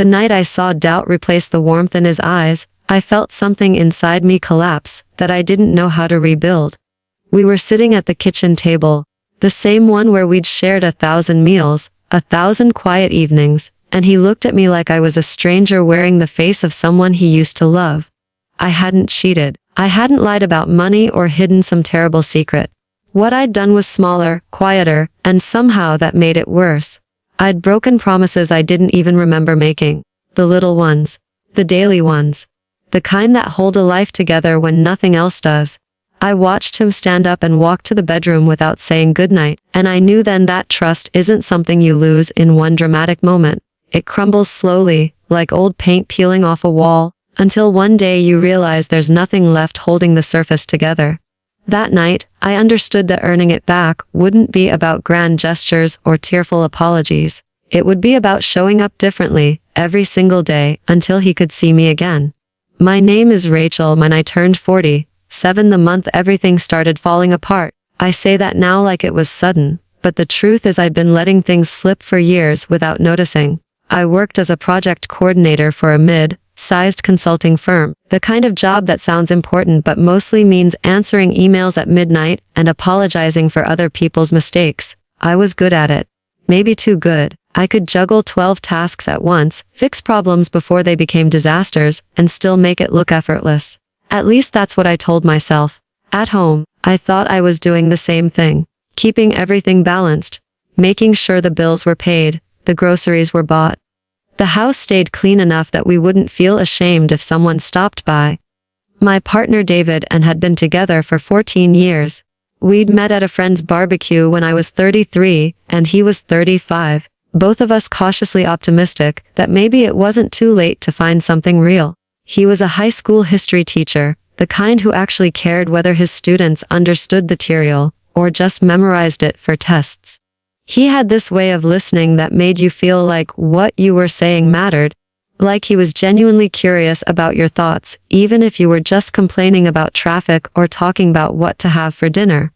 The night I saw doubt replace the warmth in his eyes, I felt something inside me collapse that I didn't know how to rebuild. We were sitting at the kitchen table, the same one where we'd shared 1,000 meals, 1,000 quiet evenings, and he looked at me like I was a stranger wearing the face of someone he used to love. I hadn't cheated. I hadn't lied about money or hidden some terrible secret. What I'd done was smaller, quieter, and somehow that made it worse. I'd broken promises I didn't even remember making. The little ones. The daily ones. The kind that hold a life together when nothing else does. I watched him stand up and walk to the bedroom without saying goodnight, and I knew then that trust isn't something you lose in one dramatic moment. It crumbles slowly, like old paint peeling off a wall, until one day you realize there's nothing left holding the surface together. That night, I understood that earning it back wouldn't be about grand gestures or tearful apologies. It would be about showing up differently, every single day, until he could see me again. My name is Rachel. When I turned 47 the month everything started falling apart. I say that now like it was sudden, but the truth is I'd been letting things slip for years without noticing. I worked as a project coordinator for a mid-sized consulting firm, the kind of job that sounds important but mostly means answering emails at midnight and apologizing for other people's mistakes. I was good at it. Maybe too good. I could juggle 12 tasks at once, fix problems before they became disasters, and still make it look effortless. At least that's what I told myself. At home, I thought I was doing the same thing. Keeping everything balanced. Making sure the bills were paid, the groceries were bought. The house stayed clean enough that we wouldn't feel ashamed if someone stopped by. My partner David and had been together for 14 years. We'd met at a friend's barbecue when I was 33 and he was 35. Both of us cautiously optimistic that maybe it wasn't too late to find something real. He was a high school history teacher, the kind who actually cared whether his students understood the material or just memorized it for tests. He had this way of listening that made you feel like what you were saying mattered, like he was genuinely curious about your thoughts, even if you were just complaining about traffic or talking about what to have for dinner.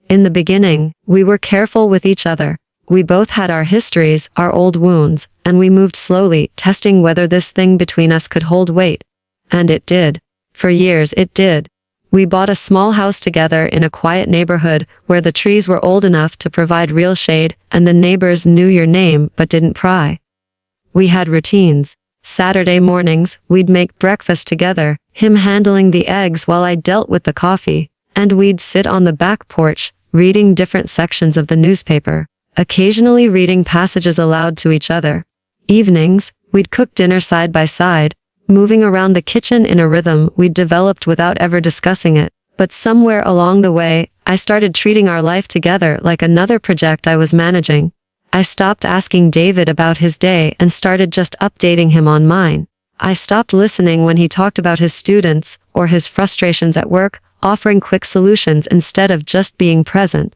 In the beginning, we were careful with each other. We both had our histories, our old wounds, and we moved slowly, testing whether this thing between us could hold weight. And it did. For years it did. We bought a small house together in a quiet neighborhood where the trees were old enough to provide real shade and the neighbors knew your name but didn't pry. We had routines. Saturday mornings, we'd make breakfast together, him handling the eggs while I dealt with the coffee, and we'd sit on the back porch, reading different sections of the newspaper, occasionally reading passages aloud to each other. Evenings, we'd cook dinner side by side, moving around the kitchen in a rhythm we'd developed without ever discussing it. But somewhere along the way, I started treating our life together like another project I was managing. I stopped asking David about his day and started just updating him on mine. I stopped listening when he talked about his students or his frustrations at work, offering quick solutions instead of just being present.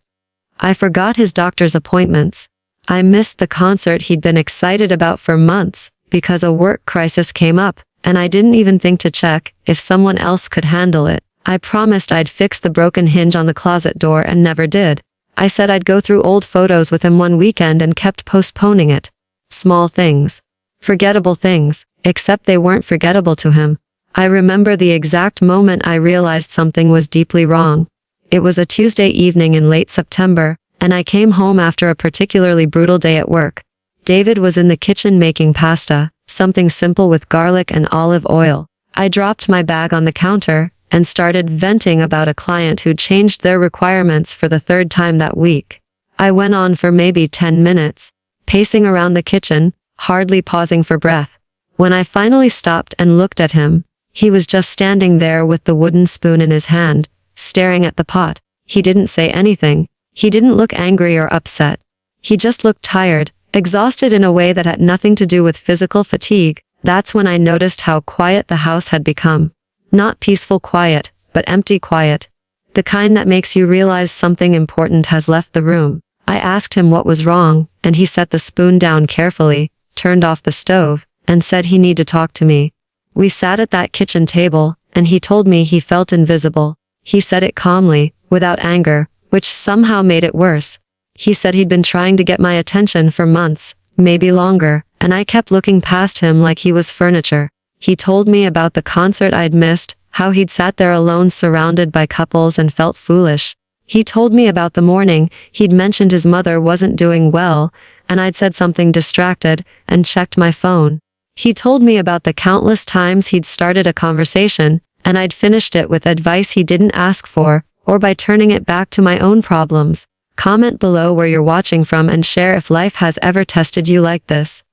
I forgot his doctor's appointments. I missed the concert he'd been excited about for months because a work crisis came up, and I didn't even think to check if someone else could handle it. I promised I'd fix the broken hinge on the closet door and never did. I said I'd go through old photos with him one weekend and kept postponing it. Small things. Forgettable things, except they weren't forgettable to him. I remember the exact moment I realized something was deeply wrong. It was a Tuesday evening in late September, and I came home after a particularly brutal day at work. David was in the kitchen making pasta, something simple with garlic and olive oil. I dropped my bag on the counter and started venting about a client who'd changed their requirements for the third time that week. I went on for maybe 10 minutes, pacing around the kitchen, hardly pausing for breath. When I finally stopped and looked at him, he was just standing there with the wooden spoon in his hand, staring at the pot. He didn't say anything. He didn't look angry or upset. He just looked tired, exhausted in a way that had nothing to do with physical fatigue. That's when I noticed how quiet the house had become. Not peaceful quiet, but empty quiet. The kind that makes you realize something important has left the room. I asked him what was wrong, and he set the spoon down carefully, turned off the stove, and said he needed to talk to me. We sat at that kitchen table, and he told me he felt invisible. He said it calmly, without anger, which somehow made it worse. He said he'd been trying to get my attention for months, maybe longer, and I kept looking past him like he was furniture. He told me about the concert I'd missed, how he'd sat there alone surrounded by couples and felt foolish. He told me about the morning he'd mentioned his mother wasn't doing well, and I'd said something distracted and checked my phone. He told me about the countless times he'd started a conversation, and I'd finished it with advice he didn't ask for, or by turning it back to my own problems. Comment below where you're watching from and share if life has ever tested you like this.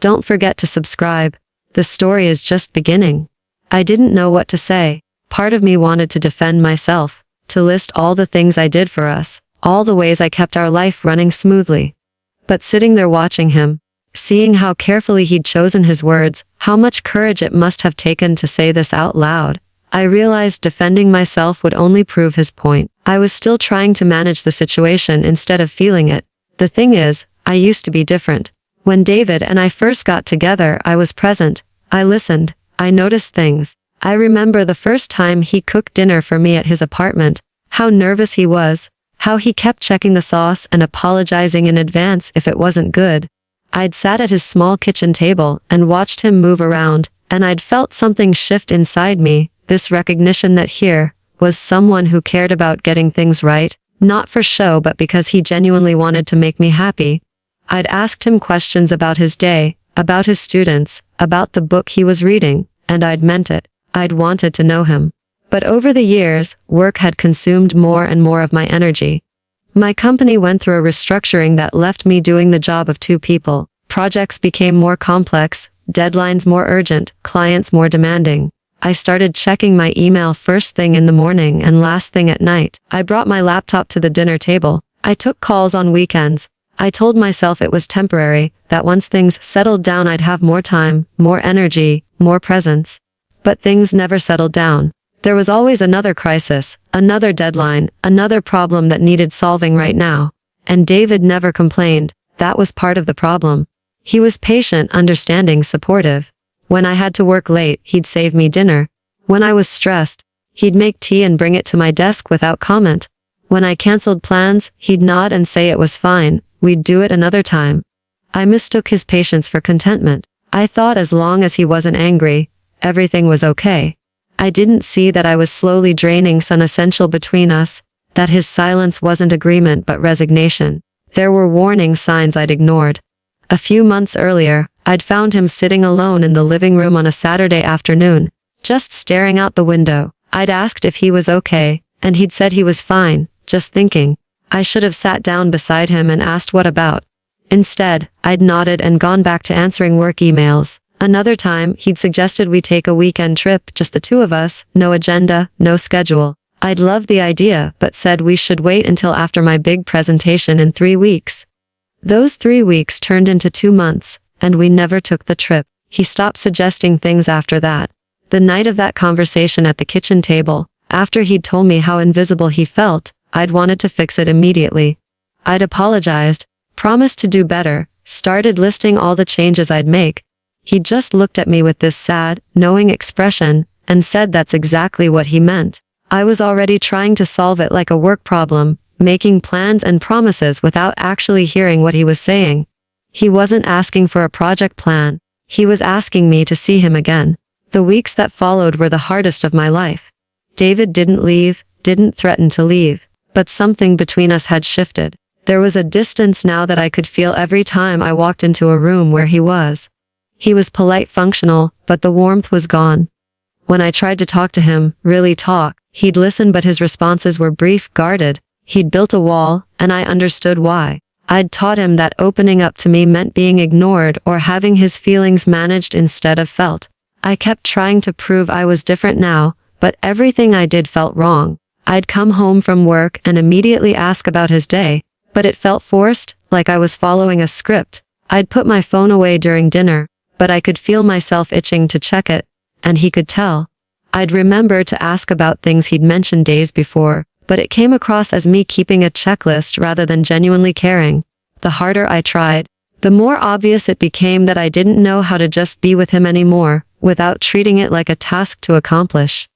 Don't forget to subscribe. The story is just beginning. I didn't know what to say. Part of me wanted to defend myself, to list all the things I did for us, all the ways I kept our life running smoothly. But sitting there watching him, seeing how carefully he'd chosen his words, how much courage it must have taken to say this out loud, I realized defending myself would only prove his point. I was still trying to manage the situation instead of feeling it. The thing is, I used to be different. When David and I first got together, I was present. I listened. I noticed things. I remember the first time he cooked dinner for me at his apartment, how nervous he was, how he kept checking the sauce and apologizing in advance if it wasn't good. I'd sat at his small kitchen table and watched him move around, and I'd felt something shift inside me, this recognition that here was someone who cared about getting things right, not for show but because he genuinely wanted to make me happy. I'd asked him questions about his day, about his students, about the book he was reading, and I'd meant it. I'd wanted to know him. But over the years, work had consumed more and more of my energy. My company went through a restructuring that left me doing the job of two people. Projects became more complex, deadlines more urgent, clients more demanding. I started checking my email first thing in the morning and last thing at night. I brought my laptop to the dinner table. I took calls on weekends. I told myself it was temporary, that once things settled down I'd have more time, more energy, more presence. But things never settled down. There was always another crisis, another deadline, another problem that needed solving right now. And David never complained. That was part of the problem. He was patient, understanding, supportive. When I had to work late, he'd save me dinner. When I was stressed, he'd make tea and bring it to my desk without comment. When I canceled plans, he'd nod and say it was fine, we'd do it another time. I mistook his patience for contentment. I thought as long as he wasn't angry, everything was okay. I didn't see that I was slowly draining some essential between us, that his silence wasn't agreement but resignation. There were warning signs I'd ignored. A few months earlier, I'd found him sitting alone in the living room on a Saturday afternoon, just staring out the window. I'd asked if he was okay, and he'd said he was fine, just thinking. I should have sat down beside him and asked what about. Instead, I'd nodded and gone back to answering work emails. Another time, he'd suggested we take a weekend trip, just the two of us, no agenda, no schedule. I'd loved the idea, but said we should wait until after my big presentation in 3 weeks. Those 3 weeks turned into 2 months, and we never took the trip. He stopped suggesting things after that. The night of that conversation at the kitchen table, after he'd told me how invisible he felt, I'd wanted to fix it immediately. I'd apologized, promised to do better, started listing all the changes I'd make. He just looked at me with this sad, knowing expression, and said that's exactly what he meant. I was already trying to solve it like a work problem, making plans and promises without actually hearing what he was saying. He wasn't asking for a project plan. He was asking me to see him again. The weeks that followed were the hardest of my life. David didn't leave, didn't threaten to leave, but something between us had shifted. There was a distance now that I could feel every time I walked into a room where he was. He was polite, functional, but the warmth was gone. When I tried to talk to him, really talk, he'd listen but his responses were brief, guarded. He'd built a wall, and I understood why. I'd taught him that opening up to me meant being ignored or having his feelings managed instead of felt. I kept trying to prove I was different now, but everything I did felt wrong. I'd come home from work and immediately ask about his day, but it felt forced, like I was following a script. I'd put my phone away during dinner, but I could feel myself itching to check it, and he could tell. I'd remember to ask about things he'd mentioned days before, but it came across as me keeping a checklist rather than genuinely caring. The harder I tried, the more obvious it became that I didn't know how to just be with him anymore, without treating it like a task to accomplish.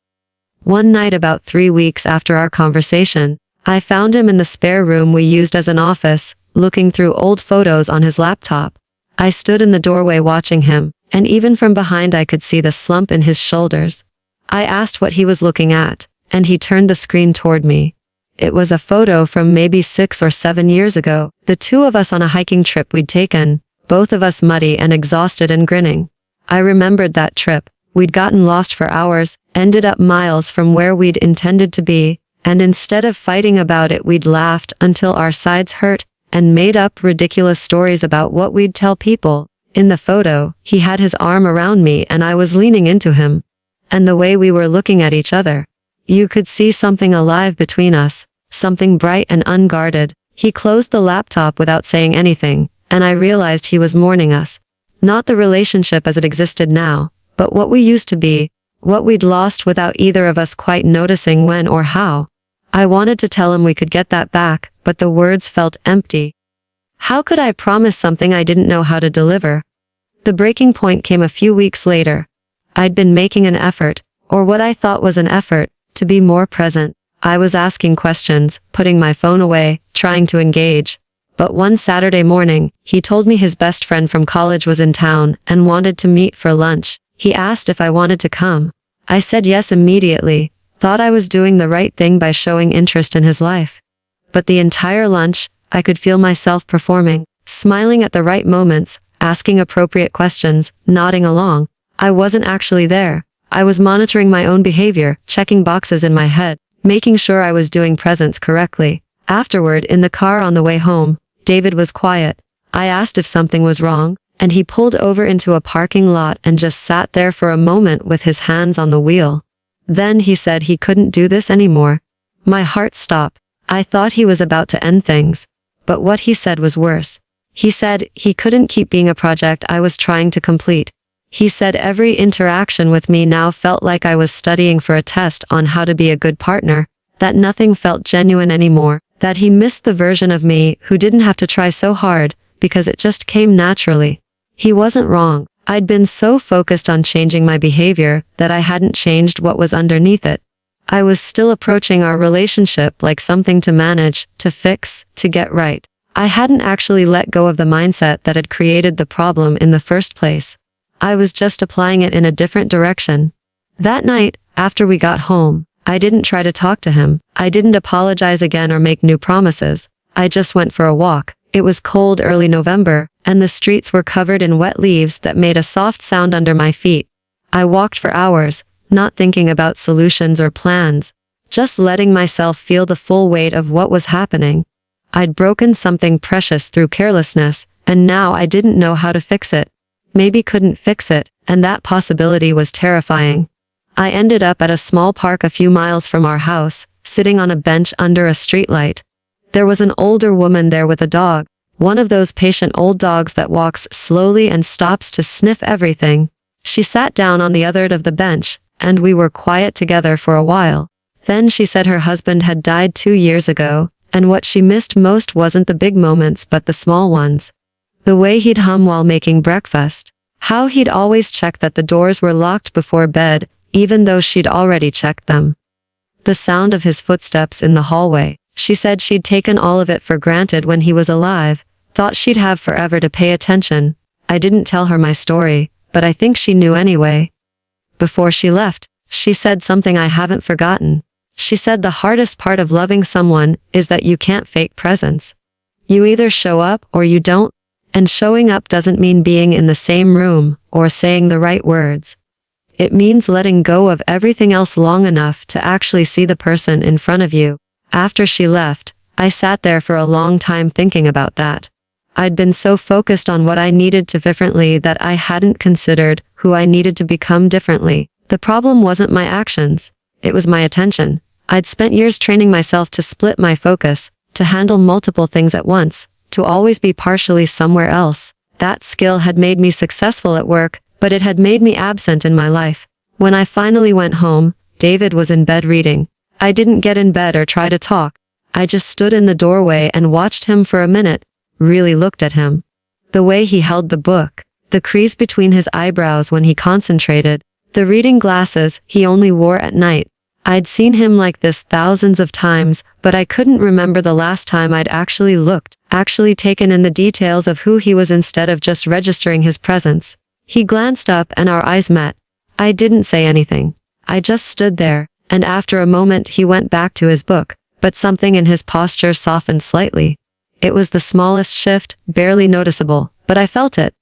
One night about 3 weeks after our conversation, I found him in the spare room we used as an office, looking through old photos on his laptop. I stood in the doorway watching him, and even from behind I could see the slump in his shoulders. I asked what he was looking at, and he turned the screen toward me. It was a photo from maybe 6 or 7 years ago, the two of us on a hiking trip we'd taken, both of us muddy and exhausted and grinning. I remembered that trip. We'd gotten lost for hours, ended up miles from where we'd intended to be, and instead of fighting about it we'd laughed until our sides hurt, and made up ridiculous stories about what we'd tell people. In the photo, he had his arm around me and I was leaning into him. And the way we were looking at each other, you could see something alive between us, something bright and unguarded. He closed the laptop without saying anything, and I realized he was mourning us. Not the relationship as it existed now, but what we used to be, what we'd lost without either of us quite noticing when or how. I wanted to tell him we could get that back, but the words felt empty. How could I promise something I didn't know how to deliver? The breaking point came a few weeks later. I'd been making an effort, or what I thought was an effort, to be more present. I was asking questions, putting my phone away, trying to engage. But one Saturday morning, he told me his best friend from college was in town and wanted to meet for lunch. He asked if I wanted to come. I said yes immediately, thought I was doing the right thing by showing interest in his life. But the entire lunch, I could feel myself performing, smiling at the right moments, asking appropriate questions, nodding along. I wasn't actually there. I was monitoring my own behavior, checking boxes in my head, making sure I was doing presents correctly. Afterward, in the car on the way home, David was quiet. I asked if something was wrong, and he pulled over into a parking lot and just sat there for a moment with his hands on the wheel. Then he said he couldn't do this anymore. My heart stopped. I thought he was about to end things. But what he said was worse. He said he couldn't keep being a project I was trying to complete. He said every interaction with me now felt like I was studying for a test on how to be a good partner, that nothing felt genuine anymore, that he missed the version of me who didn't have to try so hard, because it just came naturally. He wasn't wrong. I'd been so focused on changing my behavior that I hadn't changed what was underneath it. I was still approaching our relationship like something to manage, to fix, to get right. I hadn't actually let go of the mindset that had created the problem in the first place. I was just applying it in a different direction. That night, after we got home, I didn't try to talk to him. I didn't apologize again or make new promises. I just went for a walk. It was cold early November, and the streets were covered in wet leaves that made a soft sound under my feet. I walked for hours, not thinking about solutions or plans, just letting myself feel the full weight of what was happening. I'd broken something precious through carelessness, and now I didn't know how to fix it. Maybe couldn't fix it, and that possibility was terrifying. I ended up at a small park a few miles from our house, sitting on a bench under a streetlight. There was an older woman there with a dog, one of those patient old dogs that walks slowly and stops to sniff everything. She sat down on the other end of the bench, and we were quiet together for a while. Then she said her husband had died 2 years ago, and what she missed most wasn't the big moments but the small ones. The way he'd hum while making breakfast. How he'd always check that the doors were locked before bed, even though she'd already checked them. The sound of his footsteps in the hallway. She said she'd taken all of it for granted when he was alive, thought she'd have forever to pay attention. I didn't tell her my story, but I think she knew anyway. Before she left, she said something I haven't forgotten. She said the hardest part of loving someone is that you can't fake presence. You either show up or you don't. And showing up doesn't mean being in the same room or saying the right words. It means letting go of everything else long enough to actually see the person in front of you. After she left, I sat there for a long time thinking about that. I'd been so focused on what I needed to differently that I hadn't considered who I needed to become differently. The problem wasn't my actions. It was my attention. I'd spent years training myself to split my focus, to handle multiple things at once, to always be partially somewhere else. That skill had made me successful at work, but it had made me absent in my life. When I finally went home, David was in bed reading. I didn't get in bed or try to talk. I just stood in the doorway and watched him for a minute, really looked at him. The way he held the book, the crease between his eyebrows when he concentrated, the reading glasses he only wore at night. I'd seen him like this thousands of times, but I couldn't remember the last time I'd actually looked actually taken in the details of who he was instead of just registering his presence. He glanced up and our eyes met. I didn't say anything. I just stood there, and after a moment he went back to his book, but something in his posture softened slightly. It was the smallest shift, barely noticeable, but I felt it.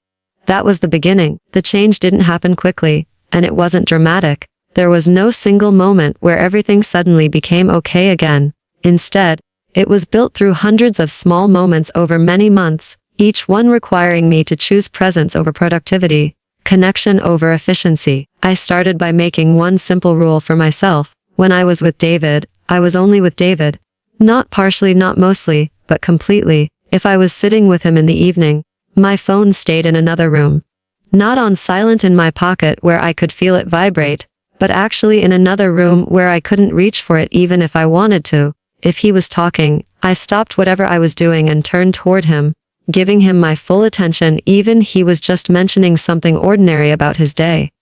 That was the beginning. The change didn't happen quickly, and it wasn't dramatic. There was no single moment where everything suddenly became okay again. Instead, it was built through hundreds of small moments over many months, each one requiring me to choose presence over productivity, connection over efficiency. I started by making one simple rule for myself. When I was with David, I was only with David. Not partially, not mostly, but completely. If I was sitting with him in the evening, my phone stayed in another room. Not on silent in my pocket where I could feel it vibrate, but actually in another room where I couldn't reach for it even if I wanted to. If he was talking, I stopped whatever I was doing and turned toward him, giving him my full attention even he was just mentioning something ordinary about his day.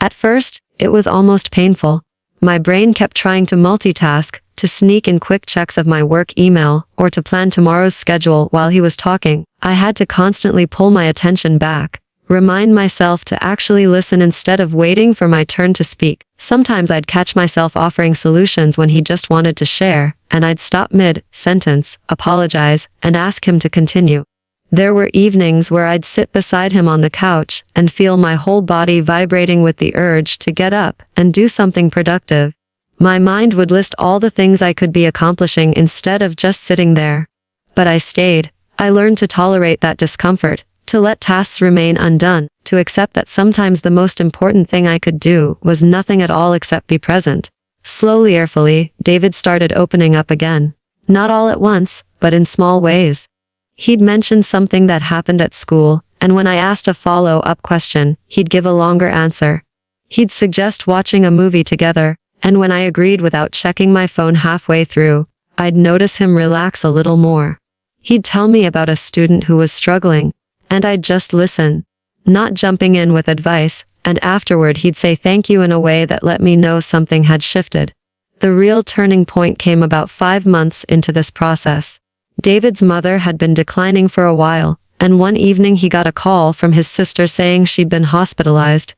At first, it was almost painful. My brain kept trying to multitask, to sneak in quick checks of my work email, or to plan tomorrow's schedule while he was talking. I had to constantly pull my attention back, remind myself to actually listen instead of waiting for my turn to speak. Sometimes I'd catch myself offering solutions when he just wanted to share, and I'd stop mid-sentence, apologize, and ask him to continue. There were evenings where I'd sit beside him on the couch and feel my whole body vibrating with the urge to get up and do something productive. My mind would list all the things I could be accomplishing instead of just sitting there. But I stayed. I learned to tolerate that discomfort, to let tasks remain undone, to accept that sometimes the most important thing I could do was nothing at all except be present. Slowly, carefully, David started opening up again. Not all at once, but in small ways. He'd mention something that happened at school, and when I asked a follow-up question, he'd give a longer answer. He'd suggest watching a movie together, and when I agreed without checking my phone halfway through, I'd notice him relax a little more. He'd tell me about a student who was struggling, and I'd just listen, not jumping in with advice, and afterward he'd say thank you in a way that let me know something had shifted. The real turning point came about 5 months into this process. David's mother had been declining for a while, and one evening he got a call from his sister saying she'd been hospitalized.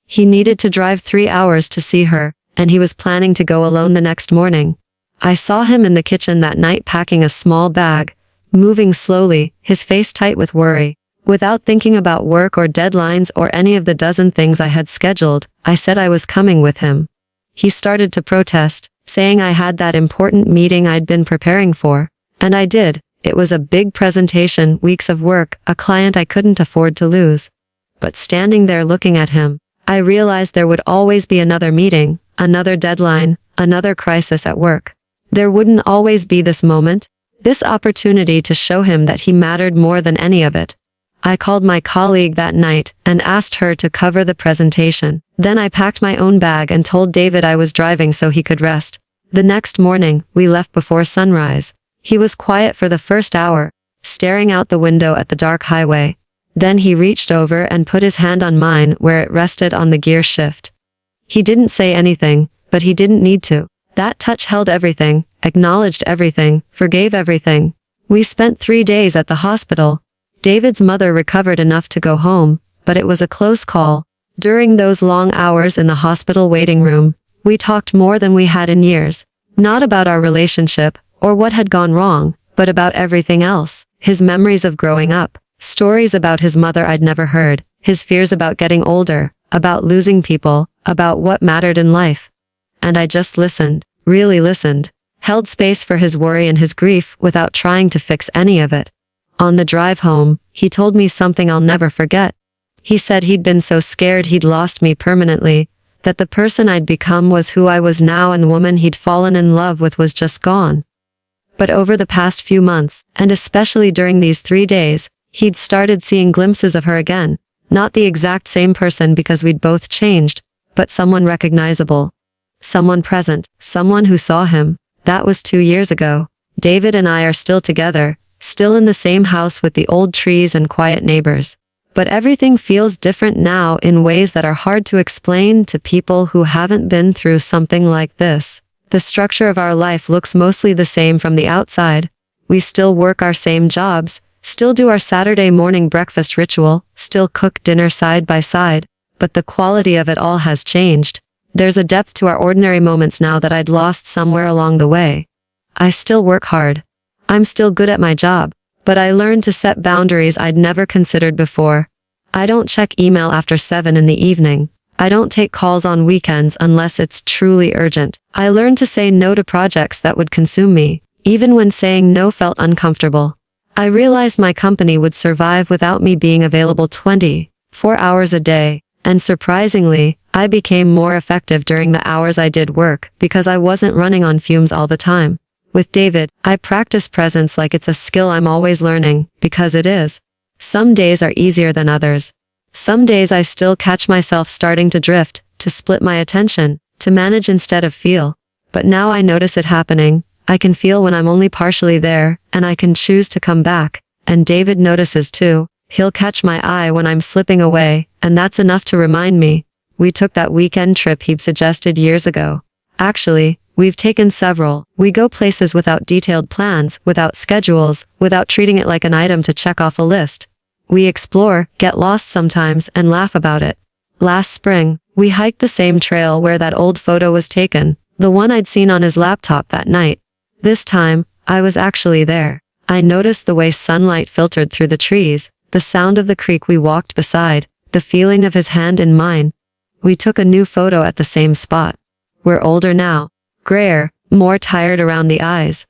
He needed to drive 3 hours to see her, and he was planning to go alone the next morning. I saw him in the kitchen that night packing a small bag, moving slowly, his face tight with worry. Without thinking about work or deadlines or any of the dozen things I had scheduled, I said I was coming with him. He started to protest, saying I had that important meeting I'd been preparing for. And I did. It was a big presentation, weeks of work, a client I couldn't afford to lose. But standing there looking at him, I realized there would always be another meeting, another deadline, another crisis at work. There wouldn't always be this moment, this opportunity to show him that he mattered more than any of it. I called my colleague that night and asked her to cover the presentation. Then I packed my own bag and told David I was driving so he could rest. The next morning, we left before sunrise. He was quiet for the first hour, staring out the window at the dark highway. Then he reached over and put his hand on mine where it rested on the gear shift. He didn't say anything, but he didn't need to. That touch held everything, acknowledged everything, forgave everything. We spent 3 days at the hospital. David's mother recovered enough to go home, but it was a close call. During those long hours in the hospital waiting room, we talked more than we had in years. Not about our relationship, or what had gone wrong, but about everything else. His memories of growing up, stories about his mother I'd never heard, his fears about getting older, about losing people, about what mattered in life. And I just listened, really listened, held space for his worry and his grief without trying to fix any of it. On the drive home, he told me something I'll never forget. He said he'd been so scared he'd lost me permanently, that the person I'd become was who I was now and the woman he'd fallen in love with was just gone. But over the past few months, and especially during these 3 days, he'd started seeing glimpses of her again. Not the exact same person because we'd both changed, but someone recognizable. Someone present, someone who saw him. That was 2 years ago. David and I are still together, still in the same house with the old trees and quiet neighbors. But everything feels different now in ways that are hard to explain to people who haven't been through something like this. The structure of our life looks mostly the same from the outside. We still work our same jobs, still do our Saturday morning breakfast ritual, still cook dinner side by side, but the quality of it all has changed. There's a depth to our ordinary moments now that I'd lost somewhere along the way. I still work hard. I'm still good at my job, but I learned to set boundaries I'd never considered before. I don't check email after 7 in the evening. I don't take calls on weekends unless it's truly urgent. I learned to say no to projects that would consume me, even when saying no felt uncomfortable. I realized my company would survive without me being available 24 hours a day, and surprisingly, I became more effective during the hours I did work because I wasn't running on fumes all the time. With David, I practice presence like it's a skill I'm always learning, because it is. Some days are easier than others. Some days I still catch myself starting to drift, to split my attention, to manage instead of feel. But now I notice it happening. I can feel when I'm only partially there, and I can choose to come back. And David notices too. He'll catch my eye when I'm slipping away, and that's enough to remind me. We took that weekend trip he'd suggested years ago. Actually, we've taken several. We go places without detailed plans, without schedules, without treating it like an item to check off a list. We explore, get lost sometimes, and laugh about it. Last spring, we hiked the same trail where that old photo was taken, the one I'd seen on his laptop that night. This time, I was actually there. I noticed the way sunlight filtered through the trees, the sound of the creek we walked beside, the feeling of his hand in mine. We took a new photo at the same spot. We're older now, grayer, more tired around the eyes.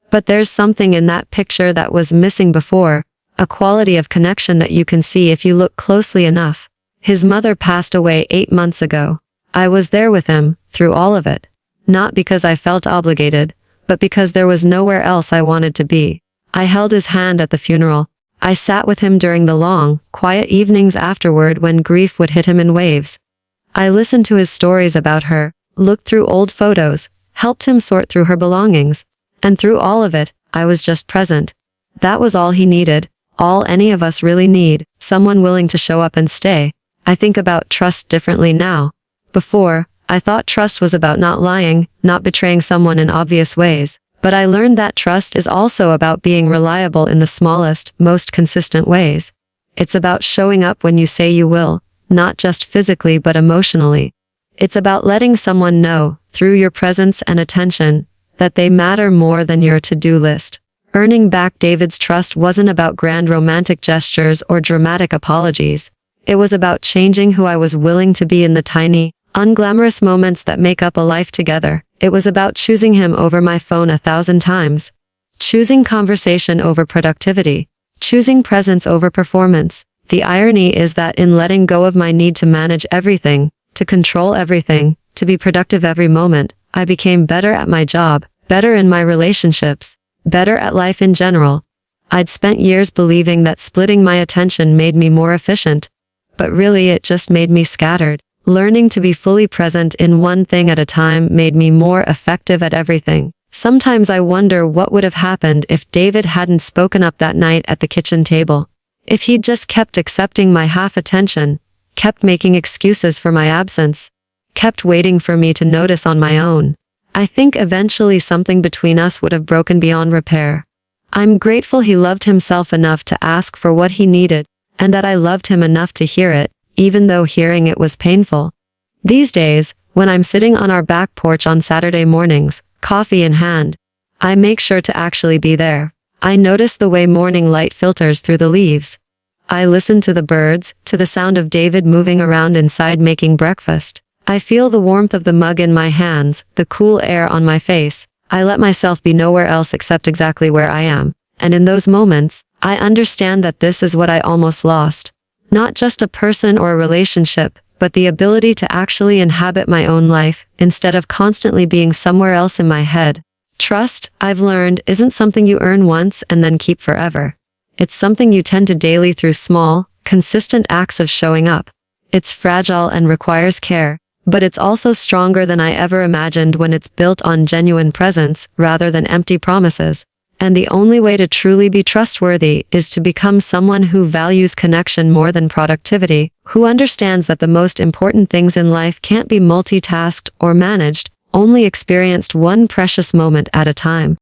But there's something in that picture that was missing before, a quality of connection that you can see if you look closely enough. His mother passed away 8 months ago. I was there with him, through all of it. Not because I felt obligated, but because there was nowhere else I wanted to be. I held his hand at the funeral. I sat with him during the long, quiet evenings afterward when grief would hit him in waves. I listened to his stories about her, looked through old photos, helped him sort through her belongings. And through all of it, I was just present. That was all he needed, all any of us really need, someone willing to show up and stay. I think about trust differently now. Before, I thought trust was about not lying, not betraying someone in obvious ways. But I learned that trust is also about being reliable in the smallest, most consistent ways. It's about showing up when you say you will, not just physically but emotionally. It's about letting someone know, through your presence and attention, that they matter more than your to-do list. Earning back David's trust wasn't about grand romantic gestures or dramatic apologies. It was about changing who I was willing to be in the tiny, unglamorous moments that make up a life together. It was about choosing him over my phone 1,000 times. Choosing conversation over productivity. Choosing presence over performance. The irony is that in letting go of my need to manage everything, to control everything, to be productive every moment, I became better at my job, better in my relationships, better at life in general. I'd spent years believing that splitting my attention made me more efficient. But really it just made me scattered. Learning to be fully present in one thing at a time made me more effective at everything. Sometimes I wonder what would have happened if David hadn't spoken up that night at the kitchen table. If he'd just kept accepting my half attention, kept making excuses for my absence, kept waiting for me to notice on my own. I think eventually something between us would have broken beyond repair. I'm grateful he loved himself enough to ask for what he needed, and that I loved him enough to hear it, even though hearing it was painful. These days, when I'm sitting on our back porch on Saturday mornings, coffee in hand, I make sure to actually be there. I notice the way morning light filters through the leaves. I listen to the birds, to the sound of David moving around inside making breakfast. I feel the warmth of the mug in my hands, the cool air on my face. I let myself be nowhere else except exactly where I am. And in those moments, I understand that this is what I almost lost. Not just a person or a relationship, but the ability to actually inhabit my own life, instead of constantly being somewhere else in my head. Trust, I've learned, isn't something you earn once and then keep forever. It's something you tend to daily through small, consistent acts of showing up. It's fragile and requires care, but it's also stronger than I ever imagined when it's built on genuine presence, rather than empty promises. And the only way to truly be trustworthy is to become someone who values connection more than productivity, who understands that the most important things in life can't be multitasked or managed, only experienced one precious moment at a time.